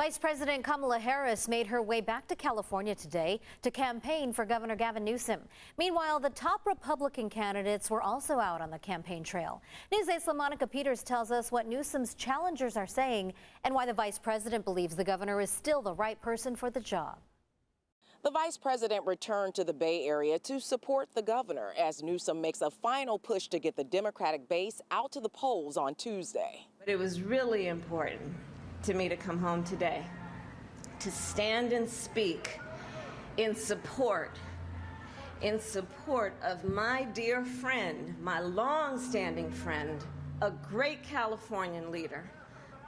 Vice President Kamala Harris made her way back to California today to campaign for Governor Gavin Newsom. Meanwhile, the top Republican candidates were also out on the campaign trail. News 8's LaMonica Peters tells us what Newsom's challengers are saying and why the vice president believes the governor is still the right person for the job. The vice president returned to the Bay Area to support the governor as Newsom makes a final push to get the Democratic base out to the polls on Tuesday. But it was really important to me to come home today, to stand and speak in support of my dear friend, my long-standing friend, a great Californian leader,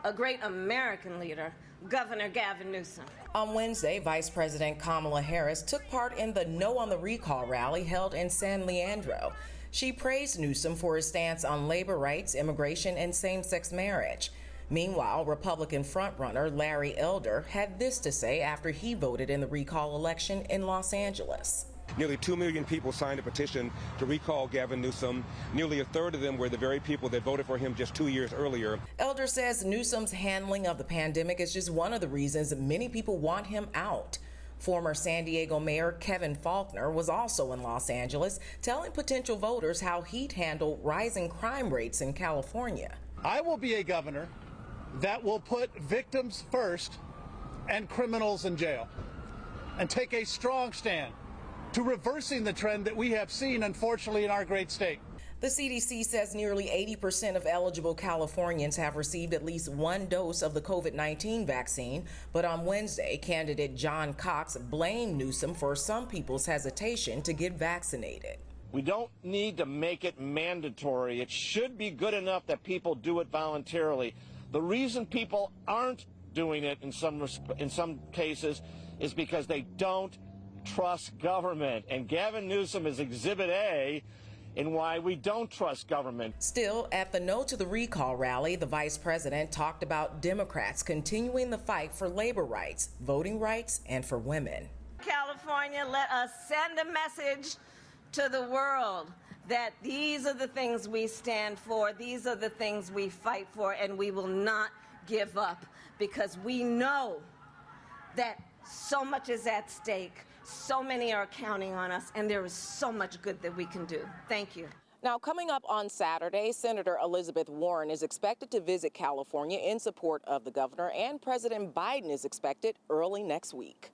a great American leader, Governor Gavin Newsom. On Wednesday, Vice President Kamala Harris took part in the No on the Recall rally held in San Leandro. She praised Newsom for his stance on labor rights, immigration, and same-sex marriage. Meanwhile, Republican frontrunner Larry Elder had this to say after he voted in the recall election in Los Angeles. Nearly 2 million people signed a petition to recall Gavin Newsom. Nearly a third of them were the very people that voted for him just 2 years earlier. Elder says Newsom's handling of the pandemic is just one of the reasons many people want him out. Former San Diego Mayor Kevin Faulconer was also in Los Angeles, telling potential voters how he'd handle rising crime rates in California. I will be a governor that will put victims first and criminals in jail, and take a strong stand to reversing the trend that we have seen, unfortunately, in our great state. The CDC says nearly 80% of eligible Californians have received at least one dose of the COVID-19 vaccine, but on Wednesday, candidate John Cox blamed Newsom for some people's hesitation to get vaccinated. We don't need to make it mandatory. It should be good enough that people do it voluntarily. The reason people aren't doing it in some cases is because they don't trust government. And Gavin Newsom is Exhibit A in why we don't trust government. Still, at the No to the Recall rally, the vice president talked about Democrats continuing the fight for labor rights, voting rights, and for women. California, let us send a message to the world that these are the things we stand for, these are the things we fight for, and we will not give up, because we know that so much is at stake, so many are counting on us, and there is so much good that we can do. Thank you. Now, coming up on Saturday, Senator Elizabeth Warren is expected to visit California in support of the governor, and President Biden is expected early next week.